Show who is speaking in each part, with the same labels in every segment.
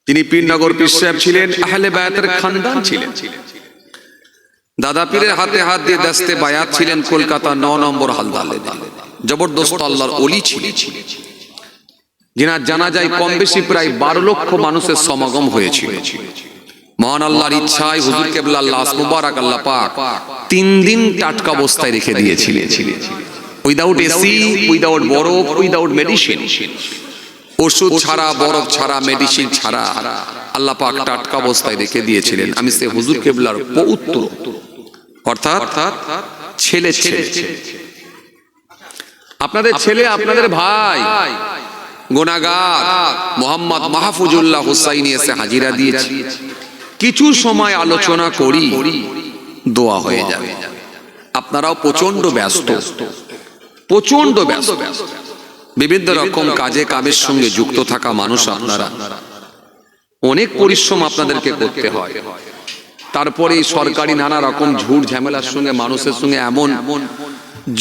Speaker 1: তিনি পীরনগর পীর সাহেব ছিলেন, আহলে বায়াতের খানদান ছিলেন। দাদা পীরের হাতে হাত দিয়ে দস্তে বায়াত ছিলেন, কলকাতা ৯ নম্বর হালদালে। জবরদস্ত আল্লাহর ওলি ছিলেন, যিনার জানাজায় কম বেশি প্রায় 12 লক্ষ মানুষের সমাগম হয়েছিল। মহান আল্লাহর ইচ্ছায় হুজুর কেবলা লাশ মুবারক আল্লাহ পাক 3 দিন টাটকা অবস্থায় রেখে দিয়েছিলেন, উইদাউট এসি, উইদাউট বরফ, উইদাউট মেডিসিন। ওষুধ ছাড়া, বরফ ছাড়া, মেডিসিন ছাড়া আল্লাহ পাক টাটকা অবস্থায় রেখে দিয়েছিলেন। আমি সে হুজুর কেবলার পৌত্র, অর্থাৎ ছেলে ছেলে আপনাদের ছেলে, আপনাদের ভাই গুনাহগার মোহাম্মদ মাহফুজুল্লাহ হুসাইনি এসে হাজিরা দিয়েছে। কিছু সময় আলোচনা করি, দোয়া হয়ে যাবে। আপনারাও প্রচন্ড ব্যস্ত, প্রচন্ড ব্যস্ত, বিভিন্ন রকম কাজে কামের সঙ্গে যুক্ত থাকা মানুষ আপনারা, অনেক পরিশ্রম আপনাদেরকে করতে হয়। তারপরে সরকারি নানা রকম ঝুট ঝামেলার সঙ্গে মানুষের সঙ্গে এমন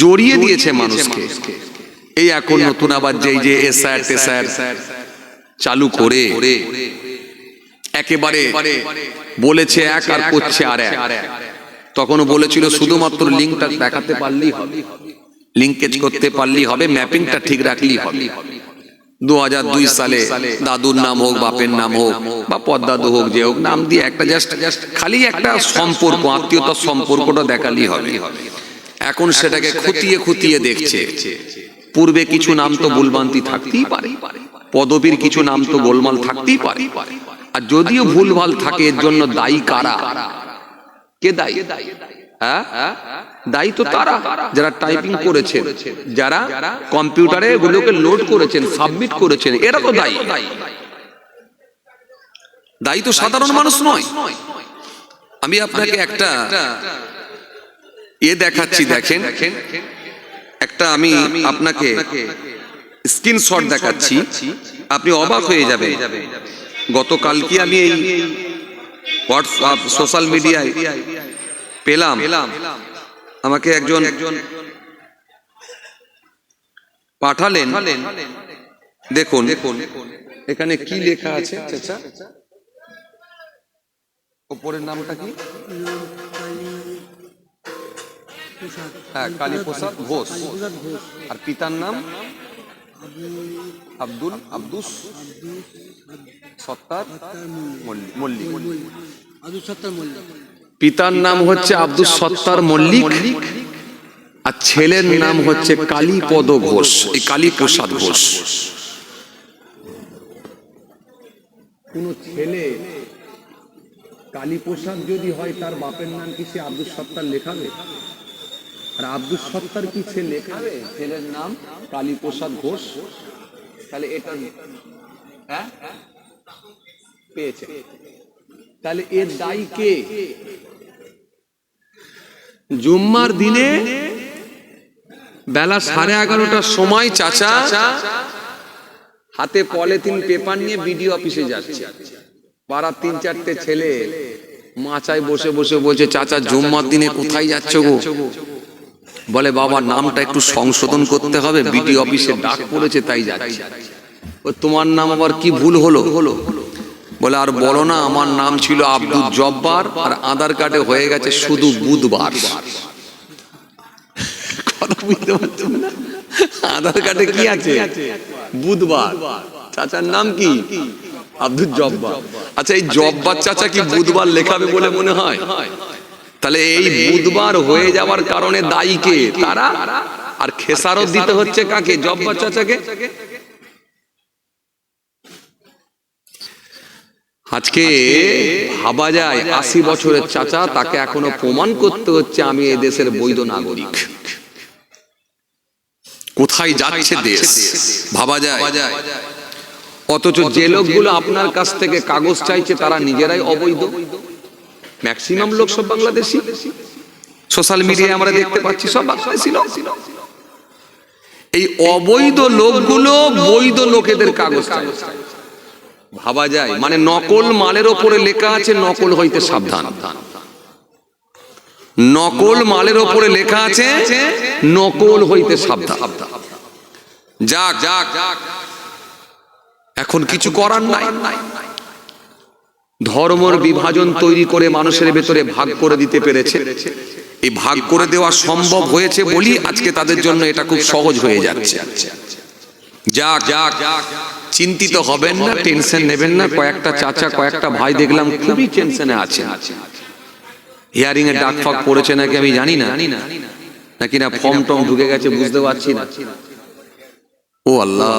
Speaker 1: জড়িয়ে দিয়েছে মানুষকে। এই এখন নতুন আবার যে এসআর টেসআর চালু করে একেবারে বলেছে এক আর করছে আর এক। তখনও বলেছিল শুধুমাত্র লিঙ্কটা দেখাতে পারলেই হবে, লিঙ্কেজ করতে পারলেই হবে, ম্যাপিংটা ঠিক রাখলেই হবে। 2002 সালে দাদুর নাম হোক, বাপের নাম হোক, বা পদ্মাদু হোক, যে হোক, নাম দিয়ে একটা জাস্ট খালি একটা সম্পর্ক, আত্মীয়তার সম্পর্কটা দেখালেই হবে। এখন সেটাকে খুঁটিয়ে খুঁটিয়ে দেখছে। পূর্বে কিছু নাম তো ভুলভ্রান্তি থাকতেই পারে, পদবীর কিছু নাম তো গোলমাল থাকতেই পারে। আর যদিও ভুলভাল থাকে, এর জন্য দায়ী কারা? কে দায়ী? হ্যাঁ, দায়ী তো তারা যারা টাইপিং করেছেন, যারা কম্পিউটারে এগুলোকে লোড করেছেন, সাবমিট করেছেন, এরা তো দায়ী। দায়ী তো সাধারণ মানুষ নয়। আমি আপনাকে একটা দেখাচ্ছি, দেখেন, একটা আমি আপনাকে স্ক্রিনশট দেখাচ্ছি, আপনি অবাক হয়ে যাবেন। গতকাল কি আমি এই হোয়াটসঅ্যাপ সোশ্যাল মিডিয়ায় পেলাম, আমাকে একজন পাঠালেন। দেখুন এখানে কি লেখা আছে, উপরের নামটা কি? হ্যাঁ, কালীপ্রসাদ ঘোষ। আর পিতার নাম আব্দুস সত্তার মল্লিক। পিতার নাম হচ্ছে আব্দুস সত্তার মল্লিক, আর ছেলের নাম হচ্ছে কালীপদ ঘোষ, এই কালীপ্রসাদ ঘোষ। কোন ছেলে কালীপ্রসাদ যদি হয়, তার বাপের নাম কি সে আব্দুস সত্তার লেখাবে? আর আব্দুস সত্তার কি সে লেখাবে ছেলের নাম কালীপ্রসাদ ঘোষ? তাহলে এটা পেয়েছে, তাহলে এর দায়ী কে? জুম্মার দিনে বেলা 11:30টার সময় চাচা হাতে পলিথিন পেপার নিয়ে বিডিও অফিসে যাচ্ছে। পাড়ার 3-4টে ছেলে মাচায় বসে বসে বলছে, চাচা জুম্মার দিনে কোথায় যাচ্ছ গো? বলে, বাবা নামটা একটু সংশোধন করতে হবে, বিডিও অফিসে ডাক পড়েছে তাই যাচ্ছি। তোমার নাম আবার কি ভুল হলো? বলে, আর বলো না, আমার নাম ছিল আব্দুল জব্বার, আর আধার কার্ডে হয়ে গেছে শুধু বুধবার। কথা বুঝতে পারছো না? আধার কার্ডে কি আছে? বুধবার। চাচার নাম কি? আব্দুল জব্বার। আচ্ছা, এই জব্বার চাচা কি বুধবার লেখাবে বলে মনে হয়? তাহলে এই বুধবার হয়ে যাওয়ার কারণে দায়ী কে? তারা। আর খেসারত দিতে হচ্ছে কাকে? জব্বার চাচাকে। আজকে ভাবা যায় 80 বছরের চাচা, তাকে এখনো প্রমাণ করতে হচ্ছে আমি এই দেশের বৈধ নাগরিক। কোথায় যাচ্ছে দেশ ভাবা যায়। অথচ যে লোকগুলো আপনার কাছ থেকে কাগজ চাইছে, তারা নিজেরাই অবৈধ। ম্যাক্সিমাম লোক সব বাংলাদেশি, সোশ্যাল মিডিয়ায় আমরা দেখতে পাচ্ছি সব বাংলাদেশি লোক। এই অবৈধ লোকগুলো বৈধ লোকেদের কাগজ চাইছে। ভাবা যায়, মানে নকল মালের ওপরে লেখা আছে নকল হইতে সাবধান। নকল মালের ওপরে লেখা আছে নকল হইতে সাবধান। যাক, এখন কিছু করার নাই। ধর্মের বিভাজন তৈরি করে মানুষের ভেতরে ভাগ করে দিতে পেরেছে। এই ভাগ করে দেওয়া সম্ভব হয়েছে বলি আজকে তাদের জন্য এটা খুব সহজ হয়ে যাচ্ছে। যাক যাক চিন্তিত হবেন না, টেনশন নেবেন না। কয়েকটা চাচা কয়েকটা ভাই দেখলাম খুবই টেনশনে আছে। হিয়ারিং এর ডাক ফাক পড়েছে নাকি আমি জানি না, নাকি না ফর্ম টম ঢুকে গেছে বুঝতে পারছি না। ও আল্লাহ,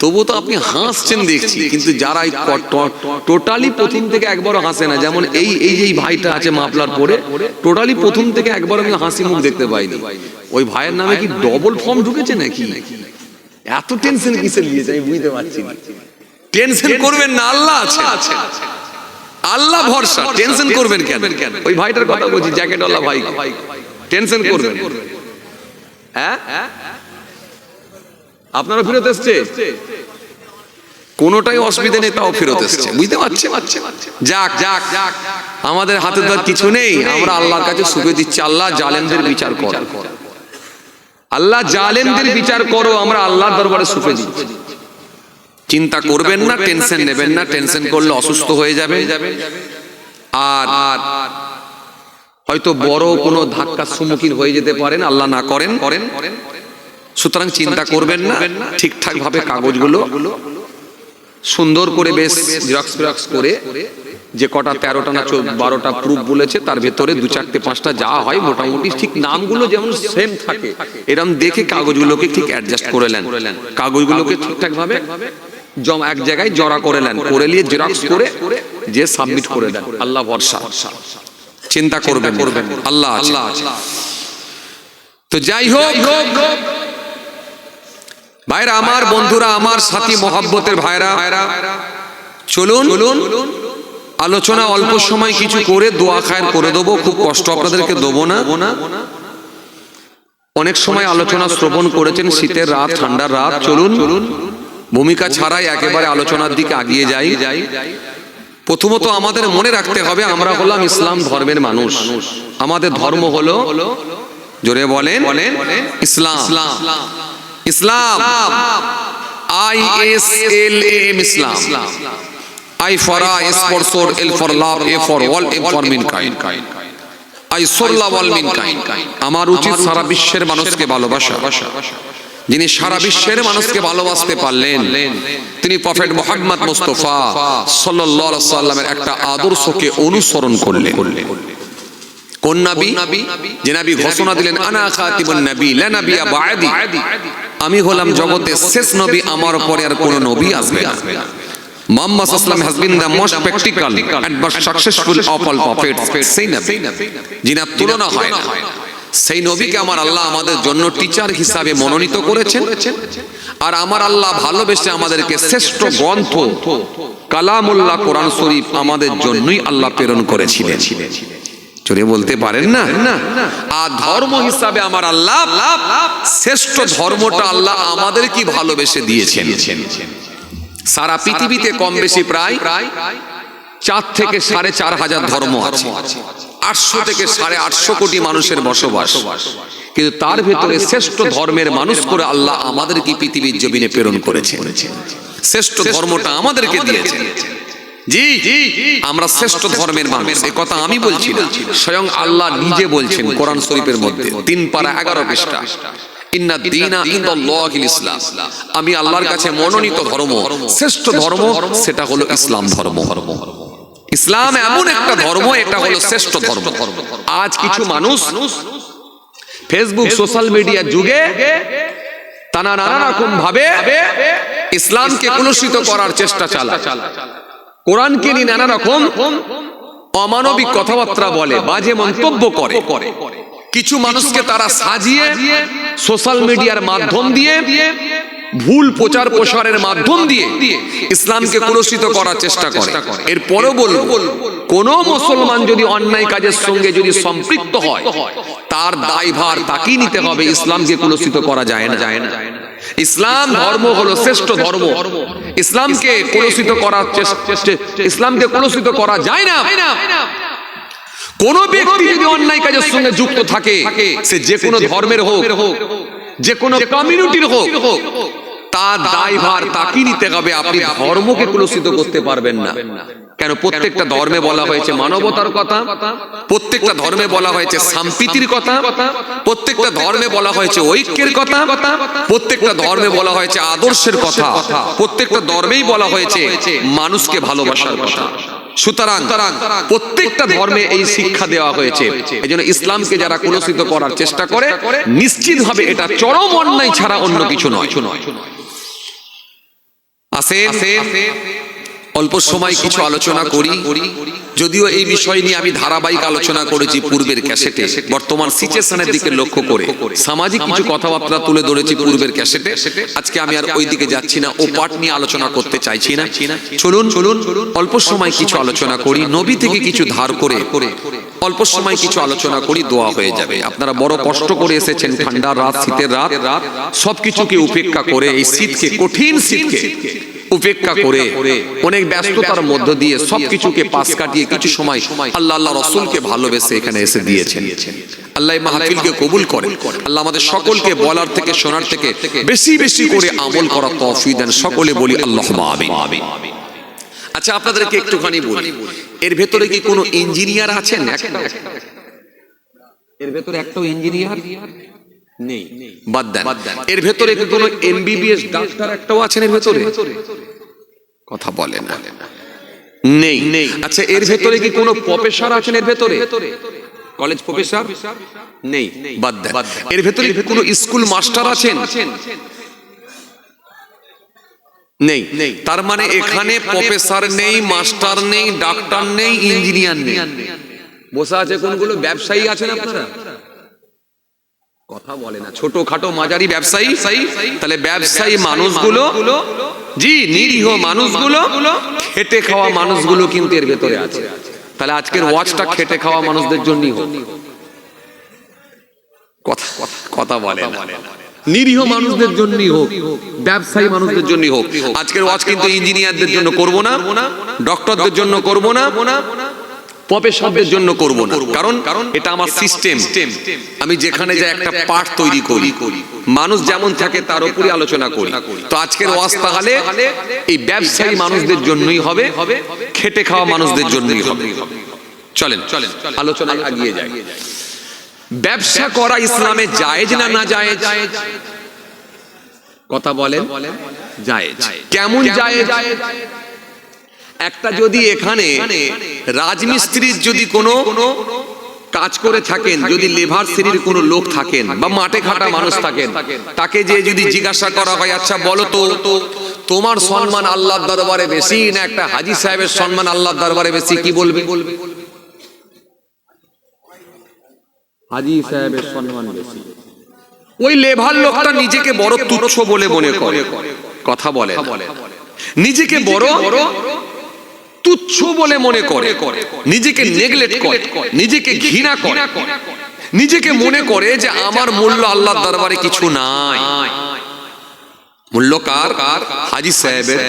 Speaker 1: তবু তো আপনি হাসছেন দেখছি, কিন্তু যারা টোটালি প্রথম থেকে একবারও হাসে না, যেমন এই যে ভাইটা আছে মাফলার পরে, টোটালি প্রথম থেকে একবার আমি হাসি মুখ দেখতে পাইনি। ওই ভাইয়ের নামে কি ডবল ফর্ম ঢুকেছে নাকি? এত টেনশন কিসের নিয়েছে আমি বুঝতে পারছি না। টেনশন করবেন না, আল্লাহ আছে, আল্লাহ ভরসা। টেনশন করবেন কেন? ওই ভাইটার কথা বলছি, জ্যাকেটওয়ালা ভাই, টেনশন করবেন? হ্যাঁ, আপনারা ফেরত এসছে, কোনোটাই অসুবিধা নেই, তাও ফেরত এসছে, বুঝতে পারছেন? যাক যাক যাক, আমাদের হাতে তো কিছু নেই, আমরা আল্লাহর কাছে সুখে দিচ্ছি। আল্লাহ জালেমদের বিচার করো, আল্লাহ জালেমদের বিচার করো, আমরা আল্লাহর দরবারে সুখে দিচ্ছি। চিন্তা করবেন না, টেনশন নেবেন না। টেনশন করলে অসুস্থ হয়ে যাবে, আর হয়তো বড় কোনো ধাক্কার সম্মুখীন হয়ে যেতে পারেন, আল্লাহ না করেন। সুতরাং চিন্তা করবেন না, ঠিকঠাক ভাবে কাগজগুলো সুন্দর করে বেশ জেরক্স করে, যে কটা 13টা না 12টা প্রুফ বলেছে তার ভেতরে 2, 4, 5টা যা হয় মোটামুটি ঠিক নামগুলো যেমন সেম থাকে এরকম দেখে কাগজগুলোকে ঠিক অ্যাডজাস্ট করে নেন। কাগজগুলোকে ঠিকঠাক ভাবে এক জায়গায় জড়া করে নেন, করে নিয়ে জেরক্স করে যে সাবমিট করে দেন। আল্লাহ ভরসা, চিন্তা করবেন, আল্লাহ আছে। তো যাই হোক ভাইরা আমার, বন্ধুরা আমার, সাথী মহব্বতের ভাইরা, চলুন আলোচনা অল্প সময় কিছু করে দোয়া খায়ের করে দেবো। খুব কষ্ট আপনাদেরকে দেবো না। অনেক সময় আলোচনা শ্রবণ করেছেন, শীতের রাত, ঠান্ডার রাত। চলুন ভূমিকা ছাড়াই একেবারে আলোচনার দিকে আগিয়ে যাই। প্রথমত আমাদের মনে রাখতে হবে আমরা হলাম ইসলাম ধর্মের মানুষ। আমাদের ধর্ম হলো, জোরে বলেন, ইসলাম। ইসলাম, ISLAM, Islam. I for I, S for sword, L for love, A for all, M for mankind. I so love all mankind. আমার উচিত সারা বিশ্বের মানুষকে ভালোবাসা। যিনি সারা বিশ্বের মানুষকে ভালোবাসতে পারলেন তিনি প্রফেট মুহাম্মদ মুস্তাফা সাল্লাল্লাহু আলাইহি সাল্লামের একটা আদর্শকে অনুসরণ করলেন। কোন নবী? যে নবী ঘোষণা দিলেন আনা খাতিমুন নবী লা নাবিয়্যা বা'দি, আমি হলাম জগতের শেষ নবী, আমার পরে আর কোনো নবী আসবে না। মুহাম্মদ সাল্লাল্লাহু আলাইহি ওয়াসাল্লাম has been the most practical and most successful of all prophets, সেই নবী যিনার তুলনা হয় না। সেই নবীকে আমার আল্লাহ আমাদের জন্য টিচার হিসাবে মনোনীত করেছেন, আর আমার আল্লাহ ভালোবেসে আমাদেরকে শ্রেষ্ঠ গ্রন্থ কালামুল্লাহ কোরআন শরীফ আমাদের জন্যই আল্লাহ প্রেরণ করেছিলেন। চলে বলতে পারেন না? আর ধর্ম হিসাবে আমার আল্লাহ শ্রেষ্ঠ ধর্মটা আল্লাহ আমাদের কি ভালোবেসে দিয়েছেন। সারা পৃথিবীতে কম বেশি প্রায় 4 থেকে 4.5 ধর্ম আছে, 800 থেকে 850 কোটি মানুষের বসবাস, কিন্তু তার ভেতরে শ্রেষ্ঠ ধর্মের মানুষ করে আল্লাহ আমাদের কি পৃথিবীর জমিনে প্রেরণ করেছেন। শ্রেষ্ঠ ধর্মটা আমাদেরকে দিয়েছেন। জি, আমরা শ্রেষ্ঠ ধর্মের মানুষ, এই কথা আমি বলছি না, স্বয়ং আল্লাহ নিজে বলছেন কোরআন শরীফের মধ্যে 3 পারা 11 পৃষ্ঠা, ইন্না দীনা ইনদাল্লাহিল ইসলাম, আমি আল্লাহর কাছে মনোনীত ধর্ম, শ্রেষ্ঠ ধর্ম সেটা হলো ইসলাম ধর্ম। ইসলাম এমন একটা ধর্ম, এটা হলো শ্রেষ্ঠ ধর্ম। আজ কিছু মানুষ ফেসবুক সোশ্যাল মিডিয়ার যুগে তারা নানা রকম ভাবে ইসলামকে কলুষিত করার চেষ্টা চালায়, কোরআনকে নিয়ে নানা রকম অমানবিক কথাবার্তা বলে, বাজে মন্তব্য করে। কিছু মানুষকে তারা সাজিয়ে সোশ্যাল মিডিয়ার মাধ্যম দিয়ে, ভুল প্রচার প্রসারের মাধ্যম দিয়ে ইসলামকে কলুষিত করার চেষ্টা করে। এরপরও বলবো, কোন মুসলমান যদি অন্যায় কাজের সঙ্গে যদি সম্পৃক্ত হয় তার দায়ভার তাকেই নিতে হবে। ইসলামকে কলুষিত করা যায় না। ইসলাম ধর্ম হলো শ্রেষ্ঠ ধর্ম, ইসলামকে কলুষিত করার ইসলামকে কলুষিত করা যায় না। কোন ব্যক্তি যদি অন্যায় কাজের সঙ্গে যুক্ত থাকে, সে যে কোনো ধর্মের হোক, যে কোনো কমিউনিটির হোক, তার দায়ভার তাকে নিতে হবে। আপনি ধর্মকে কলুষিত করতে পারবেন না। কেন? প্রত্যেকটা ধর্মে বলা হয়েছে মানবতার কথা, প্রত্যেকটা ধর্মে বলা হয়েছে সম্প্রীতির কথা, প্রত্যেকটা ধর্মে বলা হয়েছে ঐক্যের কথা, প্রত্যেকটা ধর্মে বলা হয়েছে আদর্শের কথা, প্রত্যেকটা ধর্মেই বলা হয়েছে মানুষকে ভালোবাসার কথা। সুতরাং প্রত্যেকটা ধর্মে এই শিক্ষা দেওয়া হয়েছে। এজন্য ইসলামকে যারা কলুষিত করার চেষ্টা করে, নিশ্চিতভাবে এটা চরম অন্যায় ছাড়া অন্য কিছু নয়। আসেন অল্প সময় কিছু আলোচনা করি। যদিও এই বিষয় নিয়ে আমি ধারাবাহিক আলোচনা করেছি পূর্বের ক্যাসেটে, বর্তমান সিচুয়েশনের দিকে লক্ষ্য করে সামাজিক কিছু কথাবার্তা তুলে ধরেছি পূর্বের ক্যাসেটে। আজকে আমি আর ওই দিকে যাচ্ছি না, ও পাঠ নিয়ে আলোচনা করতে চাইছি না। চলুন অল্প সময় কিছু আলোচনা করি, নবী থেকে কিছু ধার করে অল্প সময় কিছু আলোচনা করি, দোয়া হয়ে যাবে। আপনারা বড় কষ্ট করে এসেছেন, ঠান্ডার রাত, শীতের রাত, সবকিছুকে উপেক্ষা করে, এই শীতকে, কঠিন শীতকে উপেক্ষা করে, অনেক ব্যস্ততার মধ্য দিয়ে সবকিছুকে পাশ কাটিয়ে কিছু সময় আল্লাহ আল্লাহ রসুলকে ভালোবেসে এখানে এসে দিয়েছেন। আল্লাহ মাহফিলকে কবুল করেন। আল্লাহ আমাদের সকলকে বলার থেকে শোনার থেকে বেশি বেশি করে আমল করার তৌফিক দেন। সকলে বলি আল্লাহুম্মা আমিন। আচ্ছা, আপনাদেরকে একটুখানি বলি, এর ভেতরে কি কোনো ইঞ্জিনিয়ার আছেন? এর ভেতরে একটাও ইঞ্জিনিয়ার নেই, বাদ দেন। এর ভেতরে কি কোনো এমবিবিএস ডাক্তার একটাও আছেন এর ভেতরে? কথা বলেন না, নেই। আচ্ছা, এর ভেতরে কি কোনো প্রফেসর আছেন এর ভেতরে? কলেজ প্রফেসর নেই, বাদ দেন। এর ভেতরে কি কোনো স্কুল মাস্টার আছেন? নেই। তার মানে এখানে প্রফেসর নেই, মাস্টার নেই, ডাক্তার নেই, ইঞ্জিনিয়ার নেই। বসে আছে কোনগুলো? ব্যবসায়ী আছেন আপনারা? কথা বলে না। ছোটখাটো মাঝারি ব্যবসায়ী। তাহলে ব্যবসায়ী মানুষগুলো, জি, নিরীহ মানুষগুলো, খেটে খাওয়া মানুষগুলো কিন্তু এর ভেতরে আছে। তাহলে আজকের ওয়াজটা খেটে খাওয়া মানুষদের জন্যই হোক। কথা বলে না। নিরীহ মানুষদের জন্যই হোক, ব্যবসায়ী মানুষদের জন্যই হোক। আজকের ওয়াজ কিন্তু ইঞ্জিনিয়ারদের জন্য করব না, ডক্টরদের জন্য করব না, প্রফেসরদের জন্য করব না। কারণ এটা আমার সিস্টেম। আমি যেখানে যাই একটা পাঠ তৈরি করি, মানুষ যেমন থাকে তার উপরে আলোচনা করি। তো আজকের ওয়াজ তাহলে এই ব্যবসায়ী মানুষদের জন্যই হবে, খেটে খাওয়া মানুষদের জন্যই হবে। চলেন আলোচনা এগিয়ে যাই। ব্যবসা করা ইসলামে জায়েজ না না জায়েজ? কথা বলেন। জায়েজ। কেমন জায়েজ? একটা যদি এখানে রাজমিস্ত্রির যদি কোনো কাজ করে থাকেন, যদি লেবার শ্রেণীর কোনো লোক থাকেন বা মাঠে খাটা মানুষ থাকেন, তাকে যে যদি জিজ্ঞাসা করা হয়, আচ্ছা বলো তো তোমার সম্মান আল্লাহর দরবারে বেশি না একটা হাজী সাহেবের সম্মান আল্লাহর দরবারে বেশি, কি বলবে? হাজী সাহেবের সম্মান বেশি। ওই লেবার লোকটা নিজেকে বড় তুচ্ছ বলে মনে করে। কথা বলে, নিজেকে বড় তুচ্ছ বলে মনে করে, নিজেকে নেগলেক্ট করে, নিজেকে ঘৃণা করে, নিজেকে মনে করে যে আমার মূল্য আল্লাহর দরবারে কিছু নাই। মূল্য কার? হাজী সাহেবের।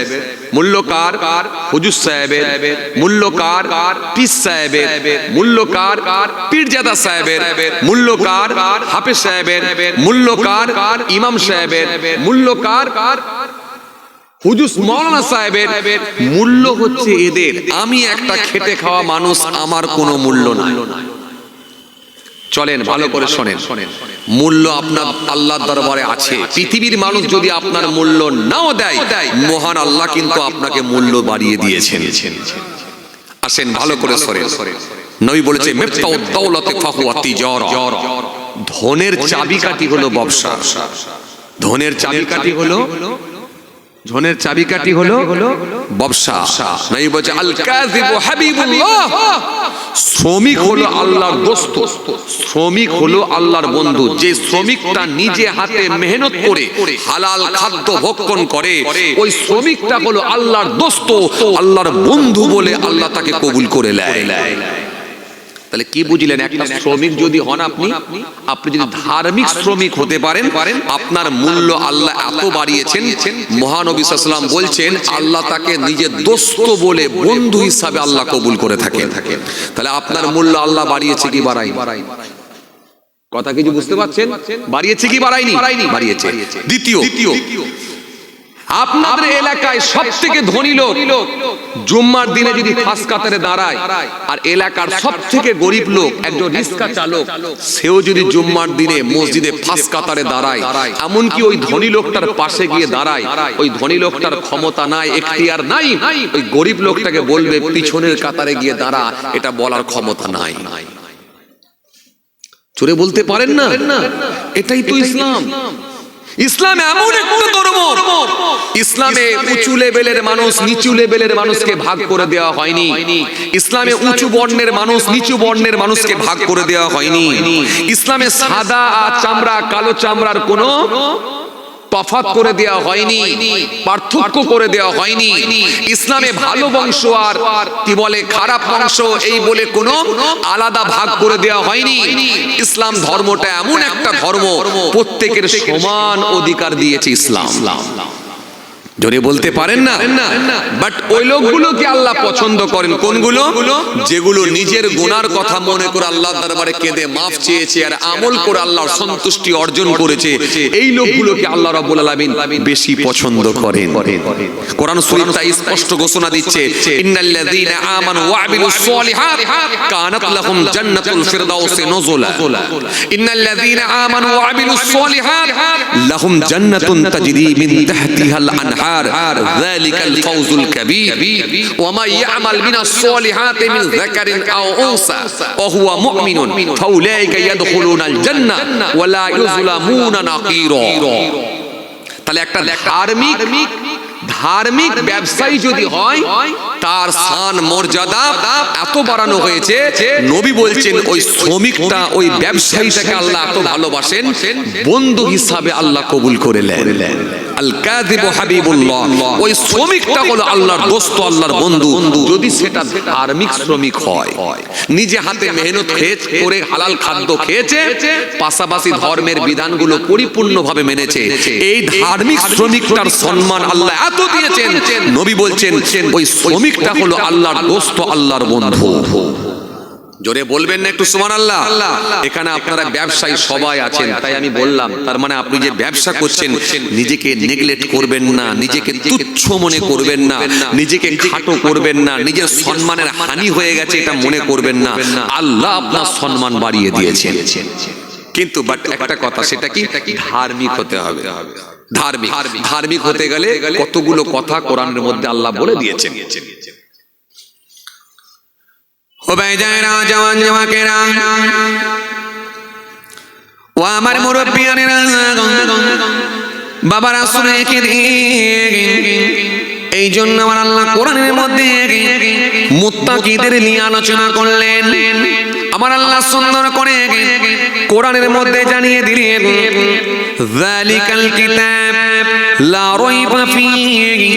Speaker 1: মূল্য কার? হুজুর সাহেবের। মূল্য কার? পীর সাহেবের। মূল্য কার? পীরজাদা সাহেবের। মূল্য কার? হাফেজ সাহেবের। মূল্য কার? ইমাম সাহেবের। মূল্য কার? হুজুর মাওলানা সাহেবের। মূল্য হচ্ছে এদের। আমি একটা খেটে খাওয়া মানুষ, আমার কোনো মূল্য নাই। চলেন ভালো করে শোনেন, মূল্য আপনার আল্লাহর দরবারে আছে। পৃথিবীর মানুষ যদি আপনার মূল্য নাও দেয়, মহান আল্লাহ কিন্তু আপনাকে মূল্য বাড়িয়ে দিয়েছেন। আসেন ভালো করে শোনেন। নবী বলেছে মিফতাউদ দাওলাতি ফাহুয়া তিজারা। ধনের চাবিকাঠি হলো ব্যবসা। ধনের চাবিকাঠি হলো ব্যবসা। নবী বলেছে আল কাযিবু হাবিবুল্লাহ। শ্রমিক হলো আল্লাহর দোস্ত, শ্রমিক হলো আল্লাহর বন্ধু। যে শ্রমিকটা নিজে হাতে মেহনত করে হালাল খাদ্য ভক্ষণ করে, ওই শ্রমিকটা হলো আল্লাহর দোস্ত, আল্লাহর বন্ধু বলে আল্লাহ তাকে কবুল করে নেয়। তাহলে কি বুঝলেন? একটা শ্রমিক যদি হন আপনি যদি ধার্মিক শ্রমিক হতে পারেন, আপনার মূল্য আল্লাহ এত বাড়িয়েছেন। মহানবী সাল্লাল্লাহু আলাইহি ওয়াসাল্লাম বলছেন আল্লাহ তাকে নিজের দোস্ত বলে, বন্ধু হিসাবে আল্লাহ কবুল করে থাকেন। তাহলে আপনার মূল্য আল্লাহ বাড়িয়েছে কি বাড়ায়নি? কথা কিছু বুঝতে পারছেন? বাড়িয়েছে কি বাড়ায়নি? বাড়িয়েছে। দ্বিতীয়, আপনাদের এলাকায় সবথেকে ধনী লোক জুম্মার দিনে যদি ফাঁস কাতারে দাঁড়ায়, আর এলাকার সবথেকে গরিব লোক একজন রিক্সা চালক, সেও যদি জুম্মার দিনে মসজিদে ফাঁস কাতারে দাঁড়ায়, এমনকি ওই ধনী লোকটার পাশে গিয়ে দাঁড়ায়, ওই ধনী লোকটার ক্ষমতা নাই, এখতিয়ার নাই, ওই গরিব লোকটাকে বলবে পিছনের কাতারে গিয়ে দাঁড়া, এটা বলার ক্ষমতা নাই। চোরে বলতে পারেন না? এটাই তো ইসলাম। ইসলাম এমন একটা ধর্ম, ইসলামে উঁচু লেভেলের মানুষ নিচু লেভেলের মানুষকে ভাগ করে দেওয়া হয়নি। ইসলামে উঁচু বর্ণের মানুষ নিচু বর্ণের মানুষকে ভাগ করে দেওয়া হয়নি। ইসলামে সাদা আর চামড়া কালো চামড়ার কোনো তফাৎ করে দেওয়া হয়নি, পার্থক্য করে দেওয়া হয়নি। ইসলামে ভালো বংশ আর কি বলে খারাপ বংশ এই বলে কোনো আলাদা ভাগ করে দেওয়া হয়নি। ইসলাম ধর্মটা এমন একটা ধর্ম, প্রত্যেকের সমান অধিকার দিয়েছে ইসলাম। জোরে বলতে পারেন না? বাট ওই লোকগুলোকে আল্লাহ পছন্দ করেন কোনগুলো? যেগুলো নিজের গুনার কথা মনে করে আল্লাহর দরবারে কেঁদে মাফ চেয়েছে আর আমল করে আল্লাহর সন্তুষ্টি অর্জন করেছে, এই লোকগুলোকে আল্লাহ রাব্বুল আলামিন বেশি পছন্দ করেন। কোরআন শরীফটা স্পষ্ট ঘোষণা দিচ্ছে, ইন্নাল্লাযীনা আমানু ওয়া আমিলুস সলিহাত কানাত লাহুম জান্নাতুল ফিরদাউসি নুজুলা। ইন্নাল্লাযীনা আমানু ওয়া আমিলুস সলিহাত লাহুম জান্নাতুন তাজরি মিন তাহতিহাল আনহার ذلك الفوز الكبير وما يعمل من الصالحات من ذكر أو أنثى وهو مؤمن فأولئك يدخلون الجنة ولا يظلمون نقيرا। তাহলে একটা ধার্মিক ব্যবসায়ী যদি হয়, তার শান মর্যাদা এত বাড়ানো হয়েছে, নবী বলছেন ওই শ্রমিকটা ওই ব্যবসায়ীটাকে আল্লাহ এত ভালোবাসেন, বন্ধু হিসাবে আল্লাহ কবুল করে নেন। আল কাযিবু হাবিবুল্লাহ, ওই শ্রমিকটা হলো আল্লাহর দোস্ত, আল্লাহর বন্ধু, যদি সেটা ধার্মিক শ্রমিক হয়, নিজে হাতে মেহনত করে হালাল খাদ্য খেয়েছে, পাশাপাশি ধর্মের বিধানগুলো পরিপূর্ণভাবে মেনেছে, এই ধার্মিক শ্রমিকটার সম্মান আল্লাহ এত দিয়েছেন, নবী বলছেন ওই শ্রমিকটা হলো আল্লাহর দোস্ত, আল্লাহর বন্ধু। জোরে বলবেন না একটু সুবহানাল্লাহ? এখানে আপনারা ব্যবসায়ী সবাই আছেন, তাই আমি বললাম, তার মানে আপনি যে ব্যবসা করছেন নিজেকে নেগলেক্ট করবেন না, নিজেকে তুচ্ছ মনে করবেন না, নিজেকে খাটো করবেন না, নিজের সম্মানের হানি হয়ে গেছে এটা মনে করবেন না। আল্লাহ আপনার সম্মান বাড়িয়ে দিয়েছেন, কিন্তু বাট একটা কথা, সেটা কি? ধার্মিক হতে হবে। ধার্মিক হতে গেলে কতগুলো কথা কোরআনের মধ্যে আল্লাহ বলে দিয়েছেন। ও ভাইজানেরা, জওয়ান জওয়াকেরা, ও আমার মুরব্বিয়ানেরা, বাবারা, শুনে রেখে দিন, এই জন্য আমার আল্লাহ কোরআনের মধ্যে মুত্তাকিদের নিয়ে আলোচনা করলেন। আমার আল্লাহ সুন্দর করে কোরআনের মধ্যে জানিয়ে দিলেন, যালিকাল কিতাব লা রাইবা ফীহি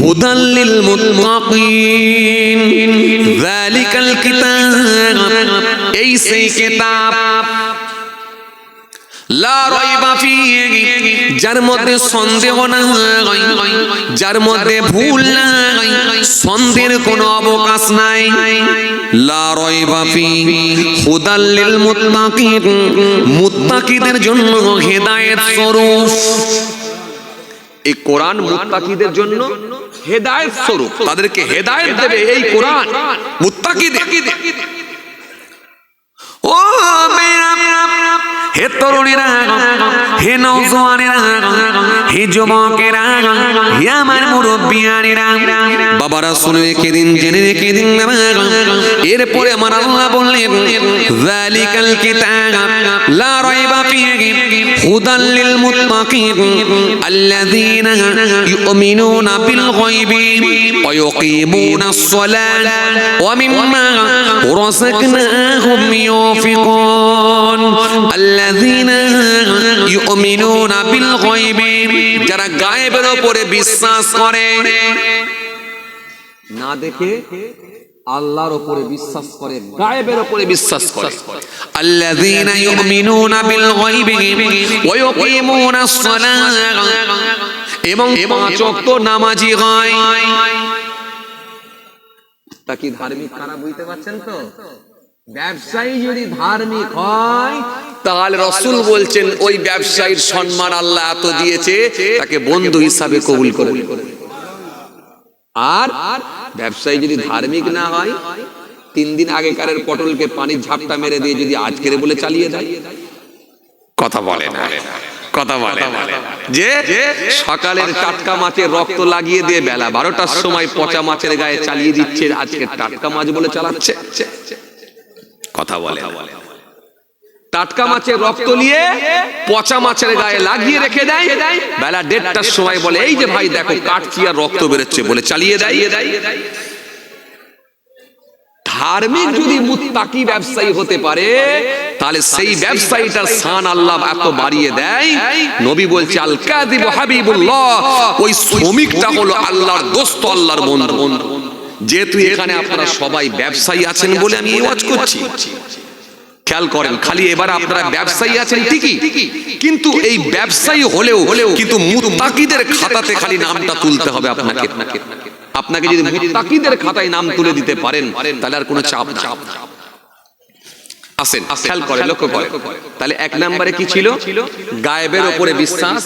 Speaker 1: হুদাল লিল মুত্তাকিন। যালিকাল কিতাব, এই সেই কিতাব, লা রাইবা ফীহি, যার মধ্যে সন্দেহ নাই, যার মধ্যে ভুল নাই, সন্দেহের কোনো অবকাশ নাই। লা রাইবা ফীহি হুদাল লিল মুত্তাকিন, মুত্তাকিদের জন্য হেদায়েত স্বরূপ। এই কোরআন মুত্তাকিদের জন্য হেদায়েত স্বরূপ, তাদেরকে হেদায়েত দেবে এই কোরআন মুত্তাকিদের। ও মেরা, হে তরুণীরা, হে নওজওয়ানেরা, হে যুবকেরা, হে আমার মুরব্বিয়ানেরা, বাবারা, শুনে রেখে দিন, জেনে রেখে দিন। এরপরে আমার আল্লাহ বললেন, যালিকাল কিতাব লা রাইবা ফীহি হুদাল লিল মুত্তাকিন আল্লাযীনা ইউমিনুনা বিল গায়বি ওয়া ইউকিমুনাস সালাতা ওয়া মিম্মা রাযাকনাহুম ইউনফিকুন। আল্লাযীনা ইউমিনুনা বিল গায়বি, যারা গায়েবের উপরে বিশ্বাস করে, না দেখে আল্লাহর উপরে বিশ্বাস করে, গায়েবের উপরে বিশ্বাস করে। আল্লাযীনা ইউমিনুনা বিল গায়বি ওয়া ইউকিমুনাস সালাত, এবং পাঁচ ওয়াক্ত নামাজি হয়। তা কি ধার্মিক কারা বুঝতে পারছেন তো? ব্যবসায়ী যদি ধার্মিক হয় তাহলে রাসূল বলছেন ওই ব্যবসায়ীর সম্মান আল্লাহ এত দিয়েছে তাকে বন্ধু হিসাবে কবুল করে। আর ব্যবসায়ী যদি ধার্মিক না হয়, 3 দিন আগেকারের পটলকে পানির ঝাপটা মেরে দিয়ে যদি আজকের বলে চালিয়ে দেয়, কথা বলে না, কথা বলে যে সকালের টাটকা মাছের রক্ত লাগিয়ে দিয়ে বেলা 12টার সময় পচা মাছের গায়ে চালিয়ে দিচ্ছে, আজকে টাটকা মাছ বলে চালাচ্ছে, কথা বলে। টাটকা মাছের রক্ত নিয়ে পচা মাছের গায়ে লাগিয়ে রেখে দেয়, বেলা 1:30টার সময় বলে এই যে ভাই দেখো কাটছি আর রক্ত বেরোচ্ছে বলে চালিয়ে দেয়। ধার্মিক যদি মুত্তাকি ব্যবসায়ী হতে পারে তাহলে সেই ব্যবসায়ীটার শান আল্লাহ এত বাড়িয়ে দেয়। নবী বলছে আল কাযিবু হাবিবুল্লাহ, ওই শ্রমিকটা হলো আল্লাহর দোস্ত, আল্লাহর বন্ধু। যেহেতু এখানে আপনারা সবাই ব্যবসায়ী আছেন বলে আমি এই ওয়াজ করছি, খেয়াল করেন। খালি এবার আপনারা ব্যবসায়ী আছেন ঠিকই, কিন্তু এই ব্যবসায়ী হলেও কিন্তু মুত্তাকিদের খাতাতে খালি নামটা তুলতে হবে আপনাকে। আপনাকে যদি মুত্তাকিদের খাতায় নাম তুলে দিতে পারেন তাহলে আর কোনো চাপ না। আসেন খেয়াল করে লক্ষ্য করে, তাহলে 1 নম্বরে কি ছিল? গায়েবের উপরে বিশ্বাস,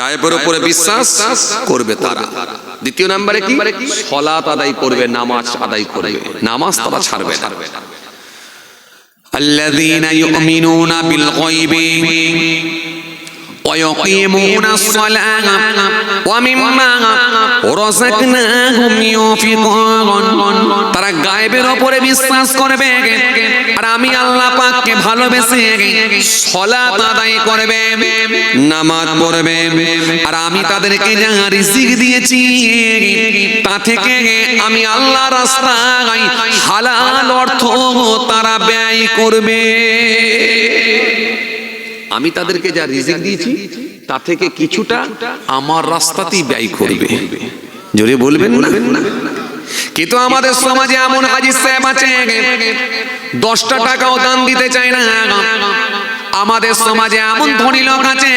Speaker 1: গায়েবের উপরে বিশ্বাস করবে তারা। 2 নম্বরে কি? সালাত আদায় করবে, নামাজ আদায় করবে, নামাজ তারা ছাড়বে না। الذين يؤمنون بالغيب ويقيمون الصلاة ومما رزقناهم ينفقون। তারা গায়েবের উপরে বিশ্বাস করবে আর আমি আল্লাহ পাককে ভালোবেসে সালাত আদায় করবে, নামাজ পড়বে, আর আমি তাদেরকে যা রিজিক দিয়েছি তা থেকে আমি আল্লাহর রাস্তায় হালাল অর্থ তারা ব্যয় করবে। আমি তাদেরকে যা রিজিক দিয়েছি তা থেকে কিছুটা আমার রাস্তাতেই ব্যয় করবে। জোরে বলবেন না? কিন্তু আমাদের সমাজে এমন হাজি সাহেব আছে 10টা টাকাও দান দিতে চায় না। আমাদের সমাজে এমন ধনী লোক আছে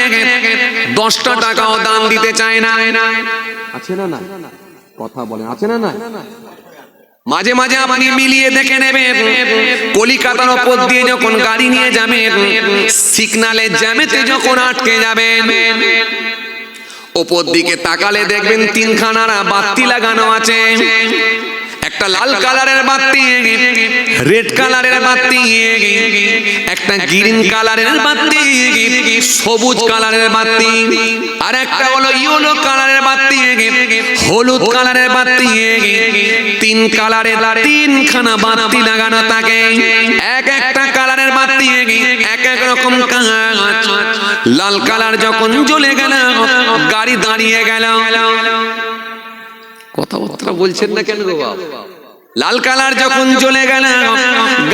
Speaker 1: 10টা টাকাও দান দিতে চায় না। আছে না? না কথা বলেন, আছে না? না মাঝে মাঝে আপনি মিলিয়ে দেখে নেবেন, কলিকাতার উপর দিয়ে যখন গাড়ি নিয়ে যাবেন, সিগনালে জ্যামেতে যখন আটকে যাবেন, উপর দিকে তাকালে দেখবেন 3খানা বাতি লাগানো আছে। একটা লাল কালারের বাতি, রেড কালারের বাতি, একটা গ্রিন কালারের বাতি, সবুজ কালারের বাতি, আর একটা হলো ইয়েলো কালারের বাতি, হলুদ কালারের বাতি। 3 কালারের 3খানা বাতি লাগানো থাকে। এক একটা কালারের বাতি এক এক রকম কাজ। লাল কালার যখন জ্বলে গেল, গাড়ি দাঁড়িয়ে গেল। কথাবার্তা বলছেন না কেন গো বাবা? লাল কালার যখন জ্বলে গেল,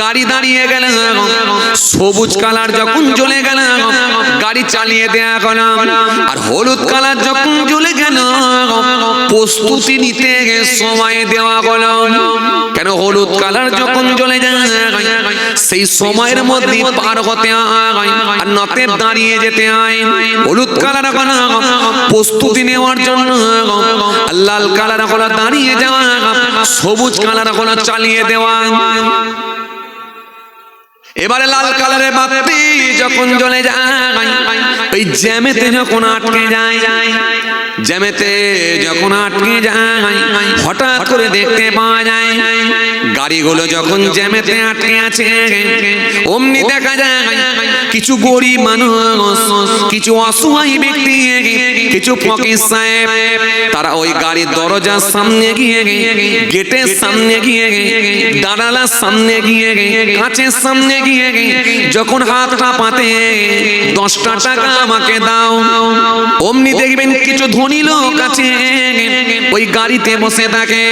Speaker 1: গাড়ি দাঁড়িয়ে গেল। সবুজ কালার যখন জ্বলে গেল, গাড়ি চালিয়ে দেয়া গেল। আর হলুদ কালার যখন জ্বলে গেল, প্রস্তুতি নিতে সময় দেওয়া গেল। কেন? হলুদ কালার যখন জ্বলে যায় সেই সময়ের মধ্যে পার হতে হয় আর নতে দাঁড়িয়ে যেতে হয়। হলুদ কালার হলো প্রস্তুতি নেওয়ার জন্য, লাল কালার হলো দাঁড়িয়ে যাওয়া, সবুজ কালার হলো চালিয়ে দেওয়া। এবারে লাল কালারের বাতি যখন জ্বলে যায়, ওই জ্যামেতে যখন আটকে যায়, জ্যামেতে যখন আটকে যায়, হঠাৎ করে দেখতে পাওয়া যায় গাড়িগুলো যখন জ্যামেতে আটকে আছে, অমনি দেখা যায় কিছু গরিব মানুষ, কিছু অসহায় ব্যক্তি, কিছু ফকির সাহেব, তারা ওই গাড়ির দরজার সামনে গিয়ে, গেটের সামনে গিয়ে, দাঁড়ালার সামনে গিয়ে, কাঁচের সামনে গিয়ে যখন হাতটা পাতে 10টা টাকা আমাকে দাও, অমনি দেখবেন কিছু ধনী লোক আছে ওই গাড়িতে বসে থাকে,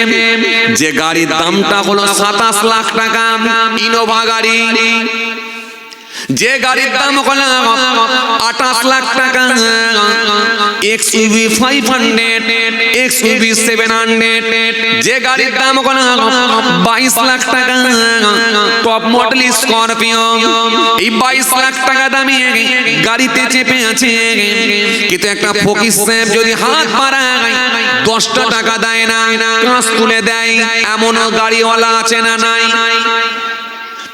Speaker 1: যে গাড়ির দামটা হলো 27 লাখ টাকা, ইনোভা গাড়ি। যে গাড়ির দাম হলো 28 লাখ টাকা, XUV 500, XUV 700। যে গাড়ির দাম হলো 22 লাখ টাকা, টপ মডেল স্করপিও। এই 22 লাখ টাকা দামি গাড়িতে চেপে আছে, কিন্তু একটা ফকির সাহেব যদি হাত বাড়ায় 10টা টাকা দেয় না, কাঁচ তুলে দেয়। এমনও গাড়িওয়ালা আছে না নাই?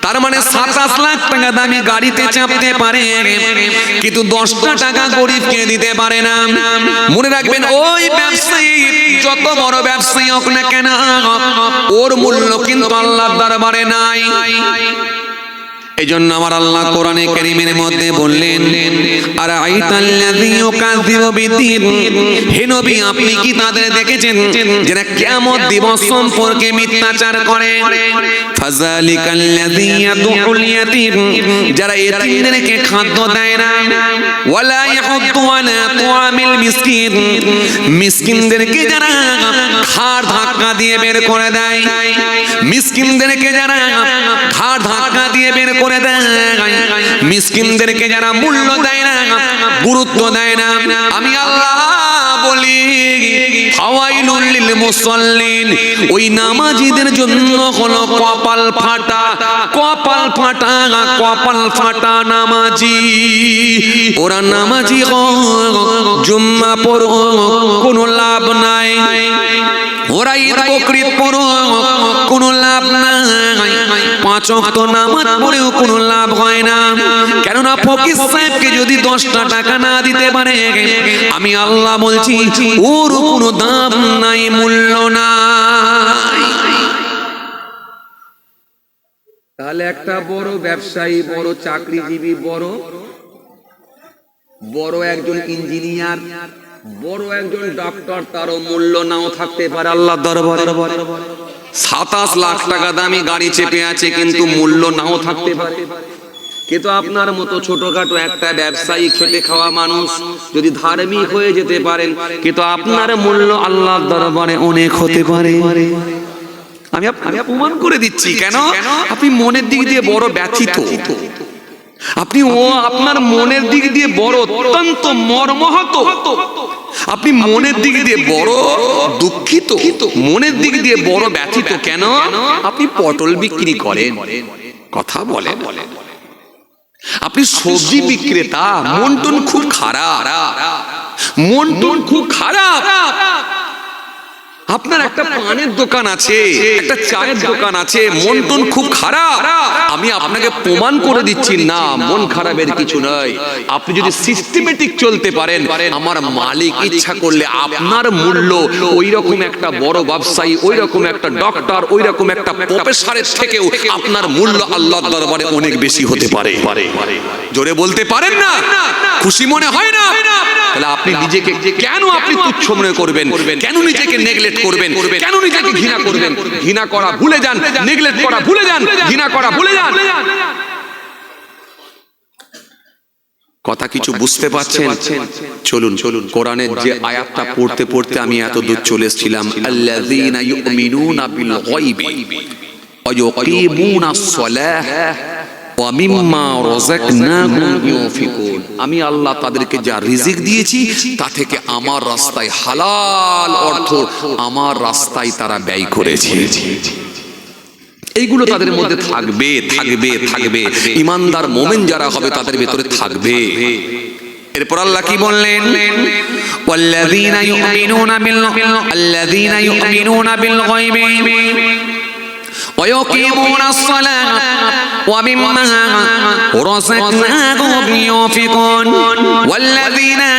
Speaker 1: তার মানে 27 লাখ টাকা দামি গাড়িতে চাপতে পারে, কিন্তু 10টা টাকা গরিবকে দিতে পারে না। মনে রাখবেন, ওই ব্যবসায়ী যত বড় ব্যবসায়ী হোক না কেন, ওর মূল্য কিন্তু আল্লাহর দরবারে নাই। এই জন্য আমার আল্লাহ কোরআনে কারীমের মধ্যে বললেন, আরাআইতাল্লাযী ইউকাযযিবু বিদ্দীন, হে নবী আপনি কি তাদের দেখেছেন যারা কিয়ামত দিবস সম্পর্কে মিথ্যাচার করে? ফাযালিকাল্লাযী ইয়াদউল ইয়াতীম, যারা এতিমদেরকে খাদ্য দেয় না, ওয়ালা ইয়াহুদ্দু আলা তুআমিল মিসকিন, মিসকিনদেরকে যারা ঘাড় ধাক্কা দিয়ে বের করে দেয়, মিসকিনদেরকে যারা ঘাড় ধাক্কা দিয়ে বের করে দেয়, মিসকিনদেরকে যারা মূল্য দেয় না, গুরুত্ব দেয় না, আমি আল্লাহ বলি ফাওয়াইলুল লিল মুসাল্লিন, ওই নামাজীদের জন্য হলো কপাল ফাটা, কপাল ফাটা, কপাল ফাটা নামাজি। ওরা নামাজি হোক, জুম্মা পড়ো, কোনো লাভ নাই। ওরা ঈদ বকরিদ পড়ো, কোনো লাভ নাই। 5 ওয়াক্ত নামাজ পড়েও কোনো লাভ হয় না। কেননা ফকির সাহেবকে যদি 10টা টাকা না দিতে পারে, আমি আল্লাহ বলছি ওর কোনো দাম নাই, মূল্য নাই। তাহলে একটা বড় ব্যবসায়ী, বড় চাকরিজীবী, বড় একজন ইঞ্জিনিয়ার, বড় একজন ডক্টর, তারও মূল্য নাও থাকতে পারে আল্লাহর দরবারে। 27 লাখ টাকা দামি গাড়ি চেপে আছে, কিন্তু মূল্য নাও থাকতে পারে। কিন্তু আপনার মতো ছোটখাটো একটা ব্যবসায়ী, খেটে খাওয়া মানুষ যদি ধার্মিক হয়ে যেতে পারেন, কিন্তু আপনার মূল্য আল্লাহর দরবারে অনেক হতে পারে। আমি প্রমাণ করে দিচ্ছি। কেন? আপনি মনের দিক দিয়ে বড় ব্যথিত, আপনি আপনার মনের দিক দিয়ে বড় অত্যন্ত মর্মাহত, আপনি মনের দিক দিয়ে বড় দুঃখিত, মনের দিক দিয়ে বড় ব্যথিত। কেন? আপনি পটল বিক্রি করেন, কথা বলেন, আপনি সবজি বিক্রেতা, মন টন খুব খারাপ, মন টন খুব খারাপ। আপনার একটা পানের দোকান আছে, একটা চায়ের দোকান আছে, মন টন খুব খারাপ। আমি আপনাকে প্রমাণ করে দিচ্ছি না, মন খারাপের কিছু নয়। আপনি যদি সিস্টেমেটিক চলতে পারেন, আমার মালিক ইচ্ছা করলে আপনার মূল্য ওই রকম একটা বড় ব্যবসায়ী, ওই রকম একটা ডক্টর, ওই রকম একটা প্রফেসরের থেকেও আপনার মূল্য আল্লাহর দরবারে অনেক বেশি হতে পারে। জোরে বলতে পারেন না? খুশি মনে হয় না? তাহলে আপনি নিজেকে কেন আপনি তুচ্ছ মনে করবেন? কেন নিজেকে নেগলেক্ট করবেন? কেন নিজেকে ঘৃণা করবেন? ঘৃণা করা ভুলে যান, নেগলেক্ট করা ভুলে যান, ঘৃণা করা ভুলে যান। কথা কিছু বুঝতে পারছেন? চলুন কোরআনের যে আয়াতটা পড়তে পড়তে আমি এত দূর চলে এসেছিলাম, আল্লাযীনা ইউমিনুনা বিল গায়বি ওয়া ইউকিমুনাস সালাহ ওয়া মিম্মা রাযাকনাহুম ইউনফিকুন। আমি আল্লাহ তাদেরকে যা রিজিক দিয়েছি তা থেকে আমার রাস্তায় হালাল অর্থ আমার রাস্তায় তারা ব্যয় করেছে। এইগুলো তাদের মধ্যে থাকবে, থাকবে, থাকবে। ঈমানদার মুমিন যারা হবে তাদের ভিতরে থাকবে। এরপর আল্লাহ কি বললেন? ওয়াল্লাযীনা ইউমিনুনা বিল গায়বি ওয়া ইউকিমুনাস সালাহ ওয়া মিম্মা রাযাকনাহুম ইউনফিকুন ওয়াল্লাযীনা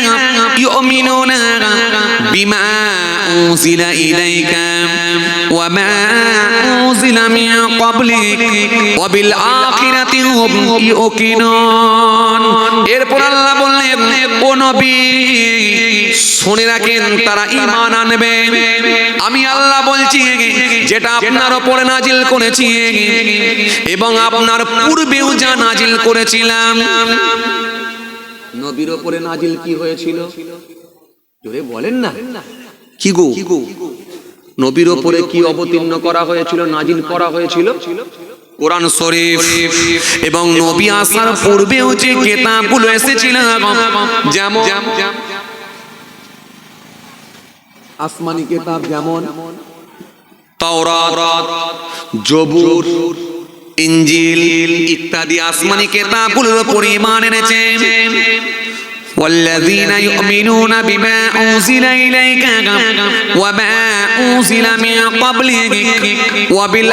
Speaker 1: ইউমিনুনা বিমা উনজিলা ইলাইকা ওয়া মা উনজিলা মিন ক্বাবলিক ওয়া বিল আখিরাতি হুম ইউকিনুন। এরপর আল্লাহ বললেন, ও নবী শুনে রাখেন, তারা ঈমান আনবে। আমি আল্লাহ বলছি যেটা আপনার উপরে নাজিল করেছি এবং আপনার পূর্বেও যা নাজিল করেছিলাম। নবীর উপরে নাজিল কি হয়েছিল? জোরে বলেন না, কি গো? নবীর উপরে কি অবতীর্ণ করা হয়েছিল, নাজিল করা হয়েছিল? কোরআন শরীফ। এবং নবী আসার পূর্বেও যে কিতাবগুলো এসেছিল, যেমন আসমানি কিতাব, যেমন তাওরাত, জবুর, ইনজিল ইত্যাদি আসমানি কিতাবগুলোর উপর ঈমান এনেছে। والذين يؤمنون بما أنزل إليك وما উনজিলা মিন ক্বাবলিহি ওয়া বিল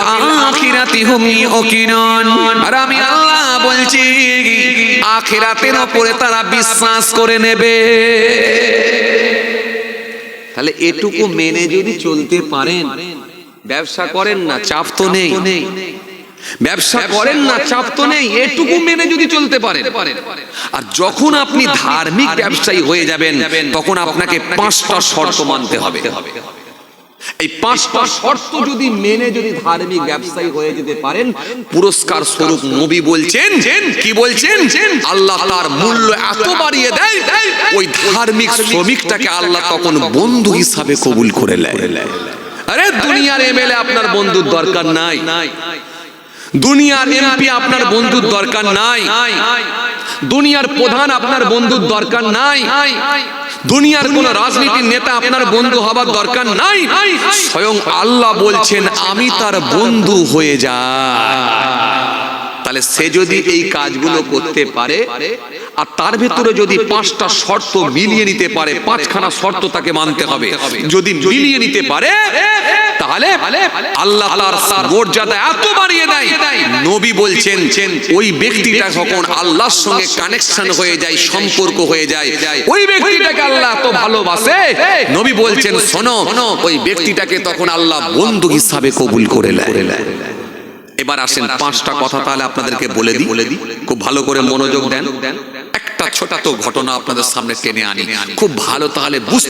Speaker 1: আখিরাতি হুম ইউকিনুন। আর আমি আল্লাহ বলছি আখিরাতের উপরে তারা বিশ্বাস করে নেবে। তাহলে এটুকু মেনে যদি চলতে পারেন, ব্যবসা করেন না চাপ তো নেই, ব্যবসা করেন না চাপ তো নেই, এটুকু মেনে যদি চলতে পারেন। আর যখন আপনি ধার্মিক ব্যবসায়ী হয়ে যাবেন তখন আপনাকে 5টা শর্ত মানতে হবে। এই 5টা শর্ত যদি মেনে যদি ধার্মিক ব্যবসায়ী হয়ে যেতে পারেন, পুরস্কার স্বরূপ নবী বলছেন, কি বলছেন, আল্লাহ তার মূল্য এত বাড়িয়ে দেয় ওই ধার্মিক শ্রমিকটাকে আল্লাহ তখন বন্ধু হিসাবে কবুল করে নেয়। আরে দুনিয়ার এমএলএ আপনার বন্ধুর দরকার নাই, দুনিয়ার এমপি আপনার বন্ধুর দরকার নাই, দুনিয়ার প্রধান আপনার বন্ধুর দরকার নাই, দুনিয়ার কোন রাজনীতির নেতা আপনার বন্ধু হবার দরকার নাই। স্বয়ং আল্লাহ বলছেন আমি তার বন্ধু হয়ে যাই। তাহলে সে যদি এই কাজগুলো করতে পারে আর তার ভেতরে যদি 5টা শর্ত মিলিয়ে নিতে পারে, 5খানা শর্ত তাকে মানতে হবে, যদি মিলিয়ে নিতে পারে তাহলে আল্লাহ তার মর্যাদা এত বাড়িয়ে দেয়। নবী বলছেন ওই ব্যক্তিটা যখন আল্লাহর সঙ্গে কানেকশন হয়ে যায়, সম্পর্ক হয়ে যায়, ওই ব্যক্তিটাকে আল্লাহ এত ভালোবাসে, নবী বলছেন শোনো ওই ব্যক্তিটাকে তখন আল্লাহ বন্ধু হিসাবে কবুল করে নেয়। এবার আসেন 5টা কথা তাহলে আপনাদেরকে বলে দিই, খুব ভালো করে মনোযোগ দেন। একটা ছোট ঘটনা আপনাদের সামনে টেনে আনি, খুব ভালো তাহলে বুঝতে